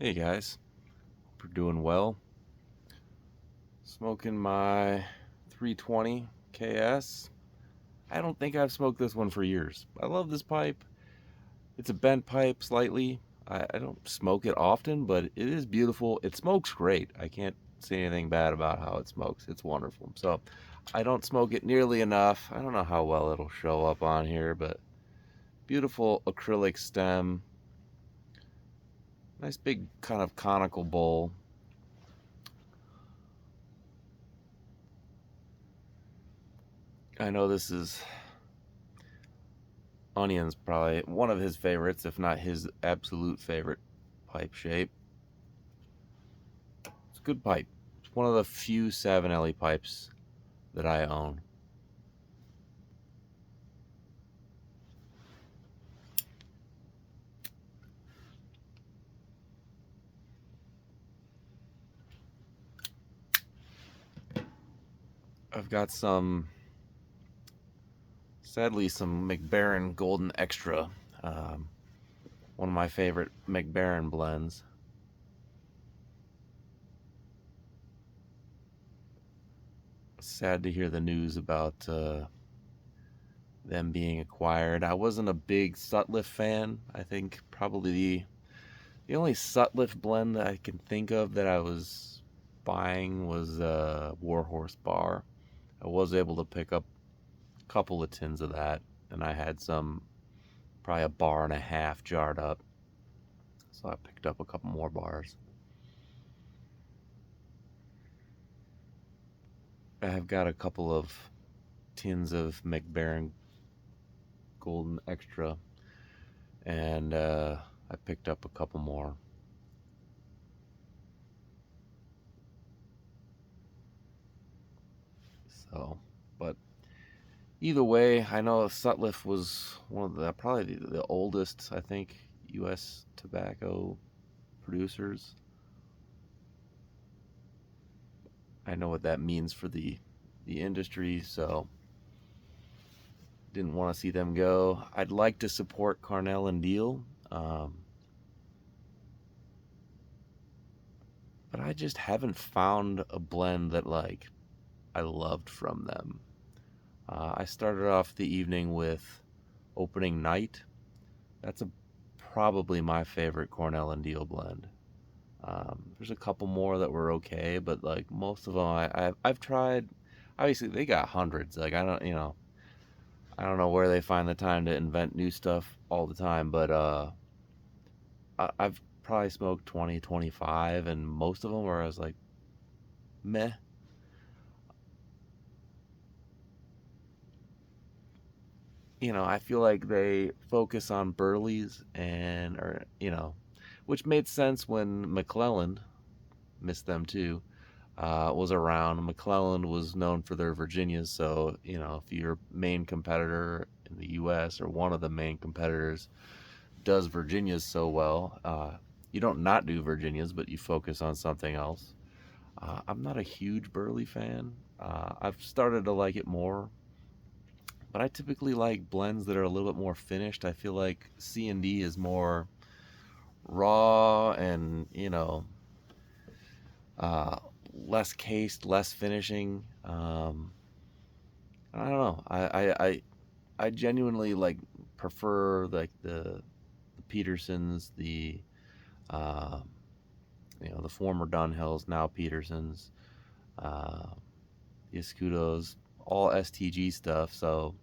Hey guys, hope you're doing well. Smoking my 320 KS. I don't think I've smoked this one for years. I love this pipe. It's a bent pipe slightly. I don't smoke it often, but it is beautiful. It smokes great. I can't say anything bad about how it smokes. It's wonderful. So I don't smoke it nearly enough. I don't know how well it'll show up on here, but beautiful acrylic stem. Nice big kind of conical bowl. I know this is Onion's probably one of his favorites, if not his absolute favorite pipe shape. It's a good pipe. It's one of the few Savinelli pipes that I own. I've got sadly, some MacBaren Golden Extra. Um, One of my favorite MacBaren blends. Sad to hear the news about them being acquired. I wasn't a big Sutliff fan. I think probably the only Sutliff blend that I can think of that I was buying was Warhorse Bar. I was able to pick up a couple of tins of that, and I had probably a bar and a half jarred up. So I picked up a couple more bars. I have got a couple of tins of MacBaren Golden Extra, and I picked up a couple more. So, but either way, I know Sutliff was one of probably the oldest, I think, U.S. tobacco producers. I know what that means for the industry, so didn't want to see them go. I'd like to support Carnell and Deal, um, but I just haven't found a blend that I loved from them. I started off the evening with Opening Night. That's probably my favorite Cornell and Deal blend. There's a couple more that were okay, but most of them I've tried. Obviously, they got hundreds. I don't know where they find the time to invent new stuff all the time, but I've probably smoked 20, 25, and most of them where I was like, meh. I feel like they focus on Burleys which made sense when McClelland, missed them too, was around. McClelland was known for their Virginias, so if your main competitor in the U.S. or one of the main competitors does Virginias so well, you don't not do Virginias, but you focus on something else. I'm not a huge Burley fan. I've started to like it more, but I typically like blends that are a little bit more finished. I feel like C&D is more raw and uh, less cased, less finishing. I don't know. I genuinely prefer the Petersons, uh, the former Dunhills, now Petersons, uh, the Escudos, all STG stuff. So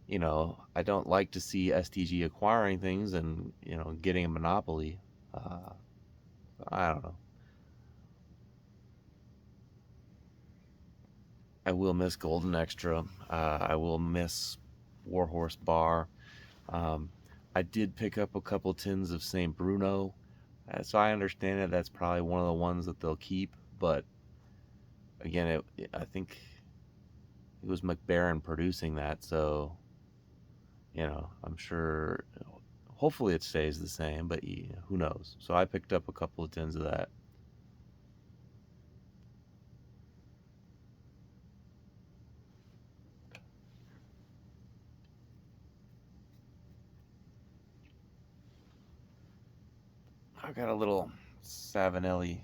I don't like to see STG acquiring things and getting a monopoly. Uh, I don't know. I will miss Golden Extra. I will miss Warhorse Bar. Um, I did pick up a couple tins of St. Bruno, so I understand that that's probably one of the ones that they'll keep. But again, I think it was MacBaren producing that, so I'm sure. Hopefully, it stays the same, but who knows? So I picked up a couple of tins of that. I got a little Savinelli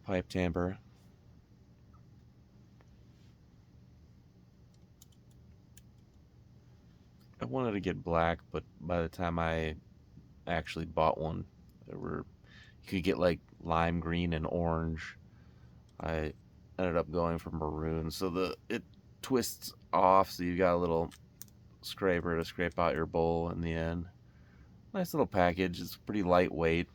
pipe tamper. I wanted to get black, but by the time I actually bought one, there were you could get like lime green and orange. I ended up going for maroon, so the it twists off, so you got a little scraper to scrape out your bowl in the end. Nice little package. It's pretty lightweight.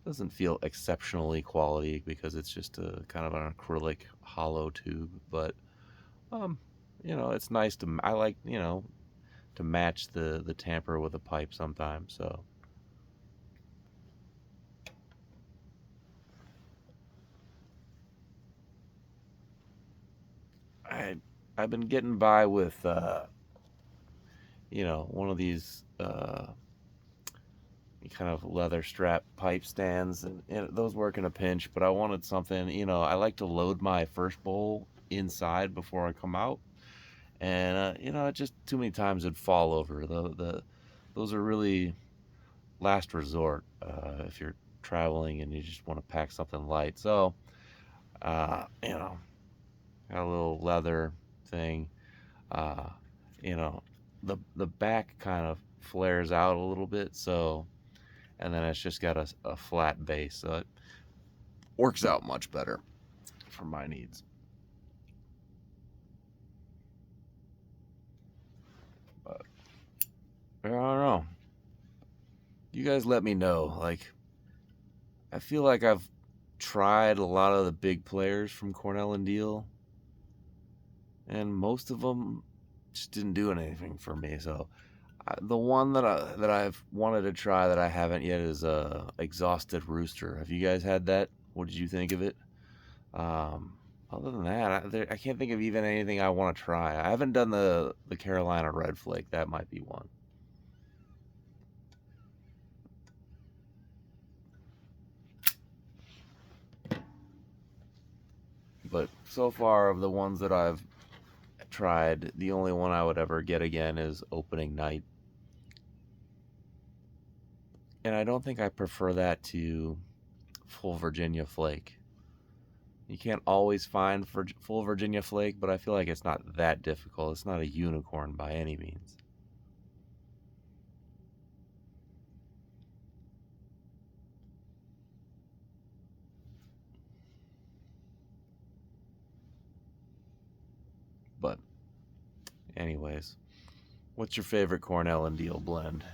Doesn't feel exceptionally quality because it's just a kind of an acrylic hollow tube, but um, it's nice to. I like to match the tamper with a pipe sometimes. So I I've been getting by with one of these kind of leather strap pipe stands, and those work in a pinch. But I wanted something. I like to load my first bowl inside before I come out, and just too many times it'd fall over. The those are really last resort if you're traveling and you just want to pack something light. So got a little leather thing. Uh, you know, the back kind of flares out a little bit, so and then it's just got a flat base, so it works out much better for my needs. But I don't know. You guys let me know. Like, I feel like I've tried a lot of the big players from Cornell and Deal, and most of them just didn't do anything for me. So the one that I've wanted to try that I haven't yet is Exhausted Rooster. Have you guys had that? What did you think of it? Um, Other than that, I can't think of even anything I want to try. I haven't done the Carolina Red Flake. That might be one. But so far, of the ones that I've tried, the only one I would ever get again is Opening Night. And I don't think I prefer that to Full Virginia Flake. You can't always find Full Virginia Flake, but I feel like it's not that difficult. It's not a unicorn by any means. But, anyways, what's your favorite Cornell and Deal blend?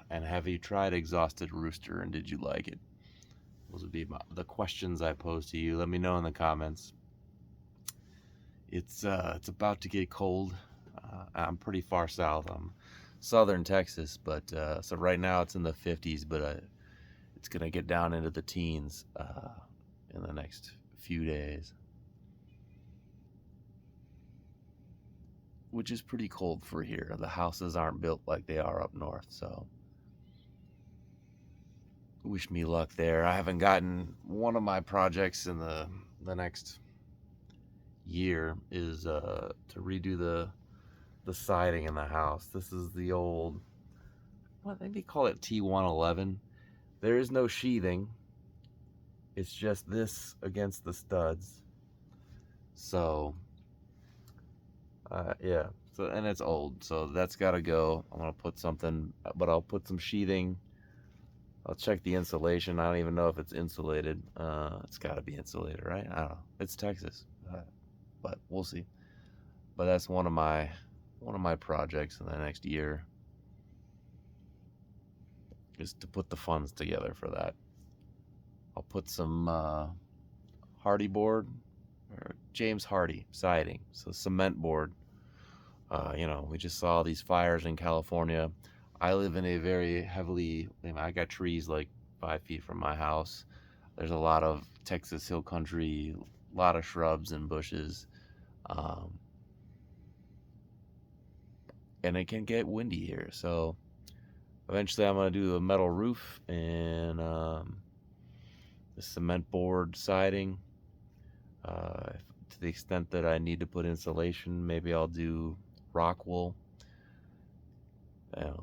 And have you tried Exhausted Rooster and did you like it? Those would be the questions I pose to you. Let me know in the comments. It's about to get cold. I'm pretty far south. I'm southern Texas, but so right now it's in the 50s, but it's gonna get down into the teens in the next few days, which is pretty cold for here. The houses aren't built like they are up north, so wish me luck there. I haven't gotten one of my projects in the next year is to redo the siding in the house. This is the old, what they call it, T111. There is no sheathing. It's just this against the studs. So yeah. So and it's old, so that's got to go. I'm gonna put something, but I'll put some sheathing. I'll check the insulation. I don't even know if it's insulated. It's got to be insulated, right? I don't know. It's Texas, but we'll see. But that's one of my projects in the next year is to put the funds together for that. I'll put some Hardy board or James Hardy siding, so cement board. We just saw these fires in California. I live in a very heavily, I got trees like 5 feet from my house. There's a lot of Texas hill country, a lot of shrubs and bushes. Um, and it can get windy here. So eventually I'm going to do a metal roof and the cement board siding. To the extent that I need to put insulation, maybe I'll do rock wool.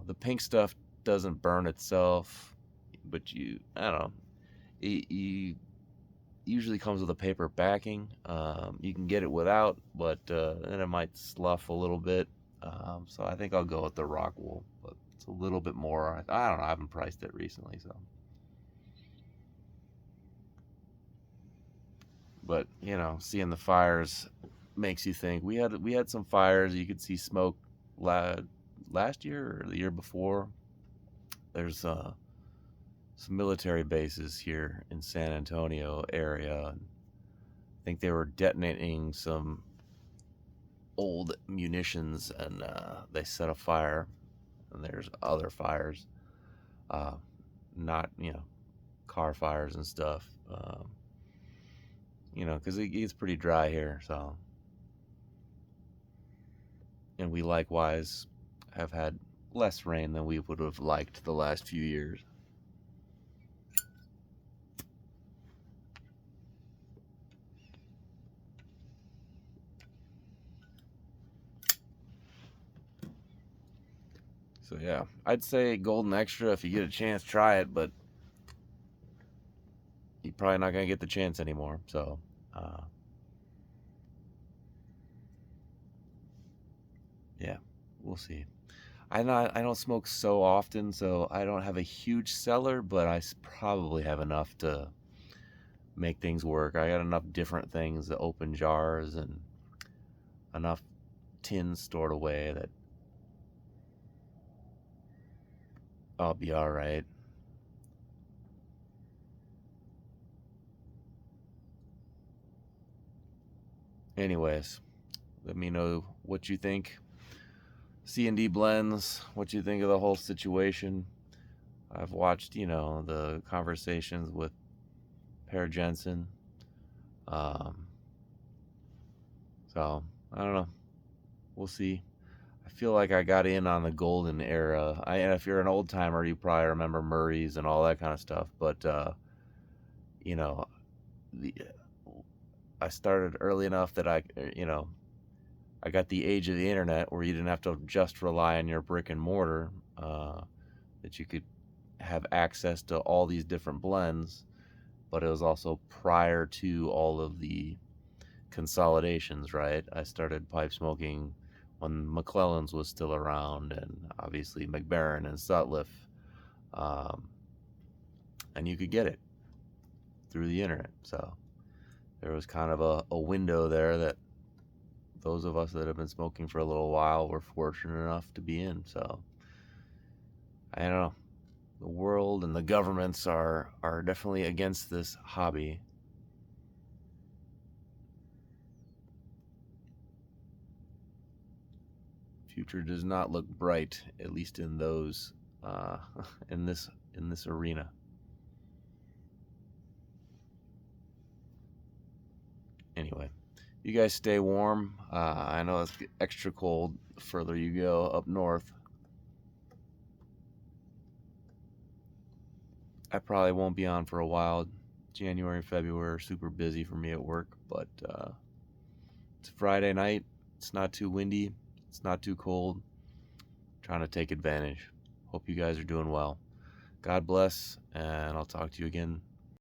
The pink stuff doesn't burn itself, but I don't know. It usually comes with a paper backing. You can get it without, but then it might slough a little bit. So I think I'll go with the rock wool, but it's a little bit more. I don't know. I haven't priced it recently, so. But seeing the fires makes you think. We had some fires. You could see smoke last year or the year before. There's some military bases here in San Antonio area. And I think they were detonating some old munitions, and they set a fire. And there's other fires, uh, not car fires and stuff. Because it gets pretty dry here, so. And we likewise have had less rain than we would have liked the last few years. So yeah, I'd say Golden Extra. If you get a chance, try it, but you're probably not gonna get the chance anymore. So yeah, we'll see. I don't smoke so often, so I don't have a huge cellar, but I probably have enough to make things work. I got enough different things, the open jars, and enough tins stored away that I'll be all right. Anyways, let me know what you think. C&D blends, what you think of the whole situation. I've watched, the conversations with Per Jensen. So, I don't know. We'll see. I feel like I got in on the golden era. And if you're an old timer, you probably remember Murray's and all that kind of stuff. But, you know, the, I started early enough that I got the age of the internet where you didn't have to just rely on your brick and mortar, that you could have access to all these different blends, but it was also prior to all of the consolidations, right? I started pipe smoking when McClellan's was still around, and obviously MacBaren and Sutliff, um, and you could get it through the internet. So there was kind of a window there that those of us that have been smoking for a little while were fortunate enough to be in. So I don't know. The world and the governments are definitely against this hobby. Future does not look bright, at least in those in this arena. Anyway, you guys stay warm. I know it's extra cold the further you go up north. I probably won't be on for a while. January and February are super busy for me at work, but it's Friday night. It's not too windy. It's not too cold. Trying to take advantage. Hope you guys are doing well. God bless, and I'll talk to you again